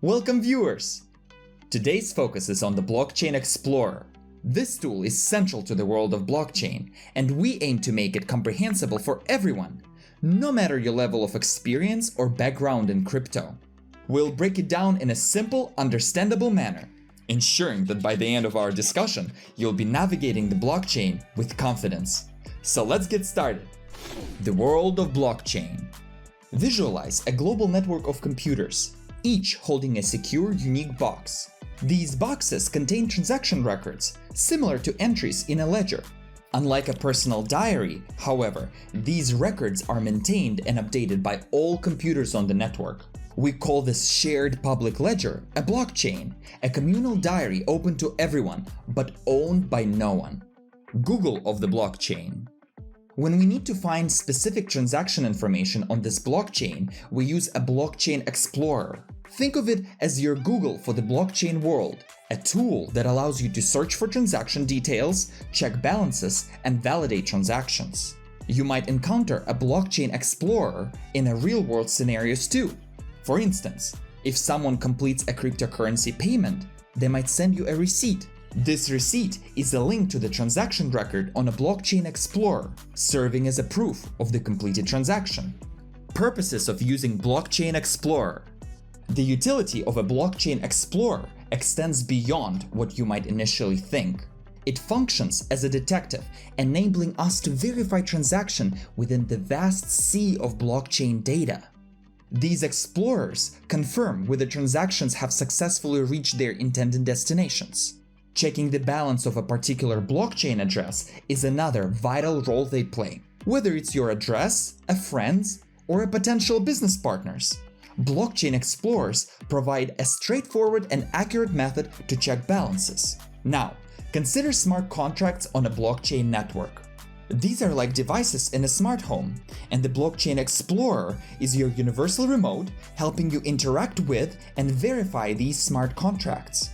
Welcome viewers! Today's focus is on the Blockchain Explorer. This tool is central to the world of blockchain, and we aim to make it comprehensible for everyone, no matter your level of experience or background in crypto. We'll break it down in a simple, understandable manner, ensuring that by the end of our discussion, you'll be navigating the blockchain with confidence. So let's get started. The world of blockchain. Visualize a global network of computers, each holding a secure, unique box. These boxes contain transaction records, similar to entries in a ledger. Unlike a personal diary, however, these records are maintained and updated by all computers on the network. We call this shared public ledger a blockchain, a communal diary open to everyone, but owned by no one. Google of the blockchain. When we need to find specific transaction information on this blockchain, we use a blockchain explorer. Think of it as your Google for the blockchain world, a tool that allows you to search for transaction details, check balances, and validate transactions. You might encounter a blockchain explorer in a real-world scenarios too. For instance, if someone completes a cryptocurrency payment, they might send you a receipt. This receipt is a link to the transaction record on a blockchain explorer, serving as a proof of the completed transaction. Purposes of using Blockchain Explorer. The utility of a blockchain explorer extends beyond what you might initially think. It functions as a detective, enabling us to verify transaction within the vast sea of blockchain data. These explorers confirm whether transactions have successfully reached their intended destinations. Checking the balance of a particular blockchain address is another vital role they play. Whether it's your address, a friend's, or a potential business partner's, blockchain explorers provide a straightforward and accurate method to check balances. Now, consider smart contracts on a blockchain network. These are like devices in a smart home, and the Blockchain Explorer is your universal remote helping you interact with and verify these smart contracts.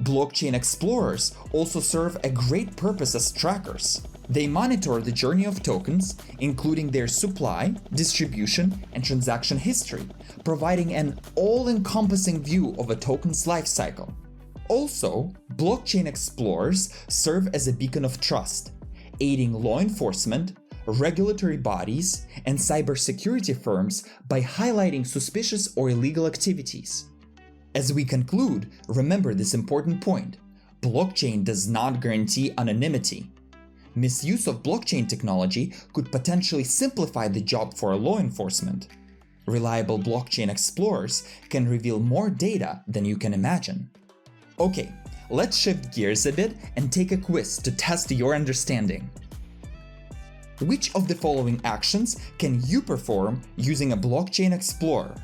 Blockchain explorers also serve a great purpose as trackers. They monitor the journey of tokens, including their supply, distribution, and transaction history, providing an all-encompassing view of a token's lifecycle. Also, blockchain explorers serve as a beacon of trust, aiding law enforcement, regulatory bodies, and cybersecurity firms by highlighting suspicious or illegal activities. As we conclude, remember this important point: blockchain does not guarantee anonymity. Misuse of blockchain technology could potentially simplify the job for law enforcement. Reliable blockchain explorers can reveal more data than you can imagine. Okay, let's shift gears a bit and take a quiz to test your understanding. Which of the following actions can you perform using a blockchain explorer?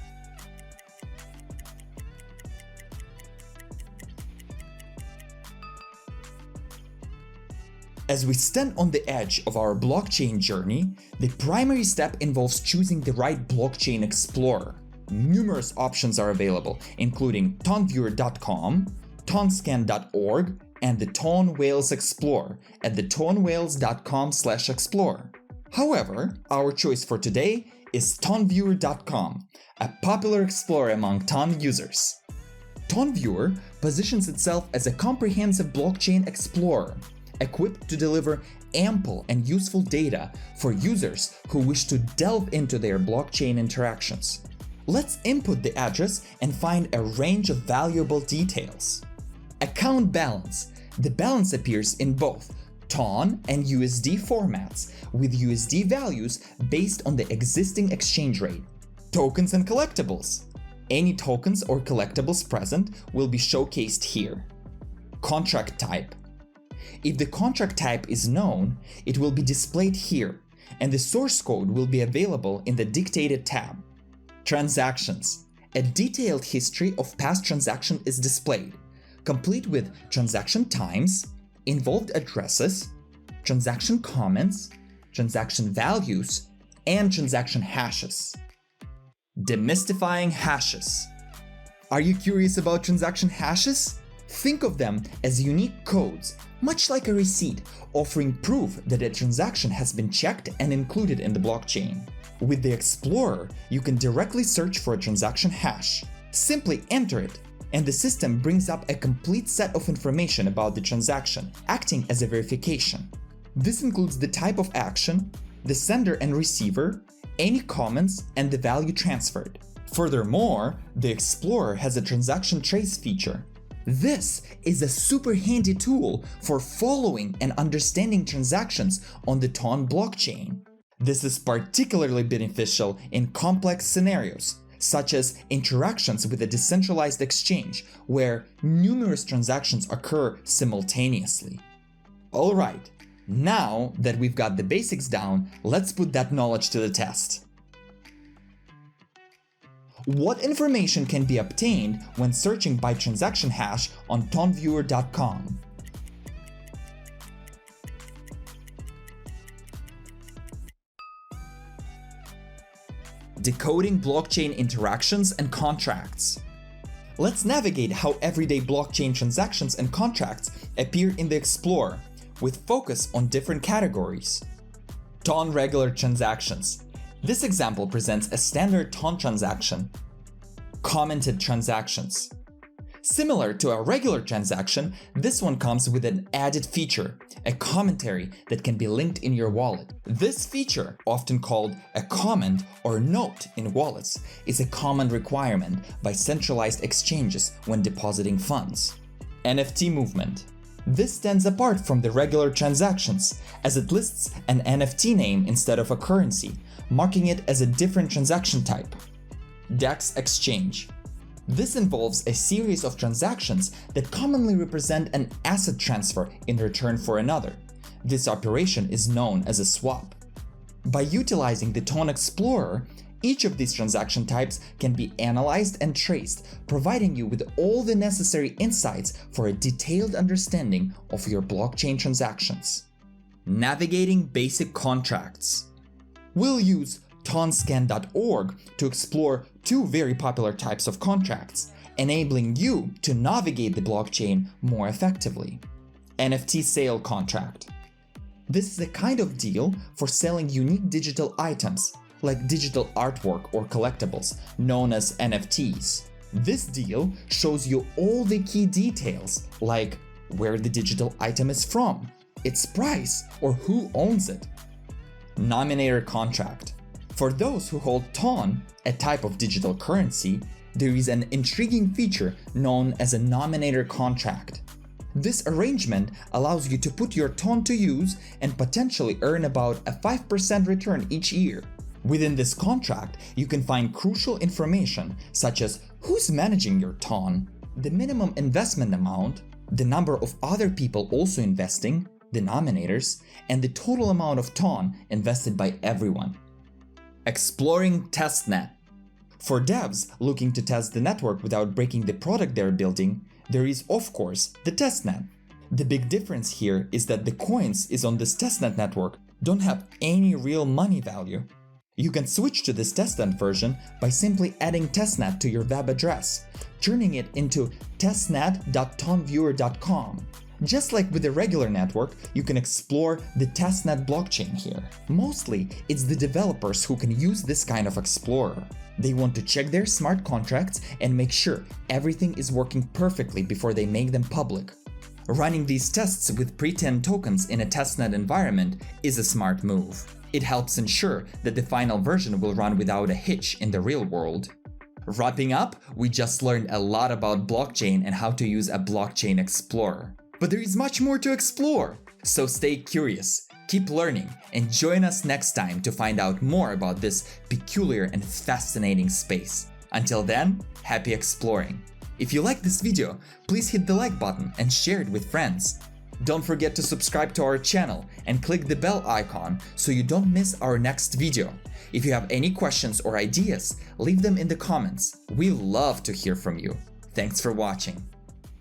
As we stand on the edge of our blockchain journey, the primary step involves choosing the right blockchain explorer. Numerous options are available, including tonviewer.com, tonscan.org, and the Ton Whales Explorer at the tonwhales.com/explorer. However, our choice for today is tonviewer.com, a popular explorer among Ton users. TonViewer positions itself as a comprehensive blockchain explorer, equipped to deliver ample and useful data for users who wish to delve into their blockchain interactions. Let's input the address and find a range of valuable details. Account balance. The balance appears in both TON and USD formats, with USD values based on the existing exchange rate. Tokens and collectibles. Any tokens or collectibles present will be showcased here. Contract type. If the contract type is known, it will be displayed here, and the source code will be available in the Dictated tab. Transactions. A detailed history of past transactions is displayed, complete with transaction times, involved addresses, transaction comments, transaction values, and transaction hashes. Demystifying hashes. Are you curious about transaction hashes? Think of them as unique codes, much like a receipt, offering proof that a transaction has been checked and included in the blockchain. With the Explorer, you can directly search for a transaction hash. Simply enter it and the system brings up a complete set of information about the transaction, acting as a verification. This includes the type of action, the sender and receiver, any comments, and the value transferred. Furthermore, the Explorer has a transaction trace feature. This is a super handy tool for following and understanding transactions on the TON blockchain. This is particularly beneficial in complex scenarios, such as interactions with a decentralized exchange where numerous transactions occur simultaneously. Alright, now that we've got the basics down, let's put that knowledge to the test. What information can be obtained when searching by transaction hash on tonviewer.com? Decoding blockchain interactions and contracts. Let's navigate how everyday blockchain transactions and contracts appear in the Explorer, with focus on different categories. TON regular transactions. This example presents a standard TON transaction. Commented transactions. Similar to a regular transaction, this one comes with an added feature, a commentary that can be linked in your wallet. This feature, often called a comment or note in wallets, is a common requirement by centralized exchanges when depositing funds. NFT movement. This stands apart from the regular transactions, as it lists an NFT name instead of a currency, marking it as a different transaction type. DEX exchange. This involves a series of transactions that commonly represent an asset transfer in return for another. This operation is known as a swap. By utilizing the TON Explorer, each of these transaction types can be analyzed and traced, providing you with all the necessary insights for a detailed understanding of your blockchain transactions. Navigating basic contracts. We'll use tonscan.org to explore two very popular types of contracts, enabling you to navigate the blockchain more effectively. NFT sale contract. This is a kind of deal for selling unique digital items, like digital artwork or collectibles, known as NFTs. This deal shows you all the key details, like where the digital item is from, its price, or who owns it. Nominator contract. For those who hold TON, a type of digital currency, there is an intriguing feature known as a nominator contract. This arrangement allows you to put your TON to use and potentially earn about a 5% return each year. Within this contract, you can find crucial information such as who's managing your TON, the minimum investment amount, the number of other people also investing, the nominators, and the total amount of TON invested by everyone. Exploring Testnet. For devs looking to test the network without breaking the product they're building, there is, of course, the Testnet. The big difference here is that the coins is on this Testnet network don't have any real money value. You can switch to this Testnet version by simply adding Testnet to your web address, turning it into testnet.tonviewer.com. Just like with the regular network, you can explore the Testnet blockchain here. Mostly, it's the developers who can use this kind of explorer. They want to check their smart contracts and make sure everything is working perfectly before they make them public. Running these tests with pretend tokens in a testnet environment is a smart move. It helps ensure that the final version will run without a hitch in the real world. Wrapping up, we just learned a lot about blockchain and how to use a blockchain explorer. But there is much more to explore, so stay curious, keep learning, and join us next time to find out more about this peculiar and fascinating space. Until then, happy exploring! If you like this video, please hit the like button and share it with friends. Don't forget to subscribe to our channel and click the bell icon so you don't miss our next video. If you have any questions or ideas, leave them in the comments. We love to hear from you. Thanks for watching.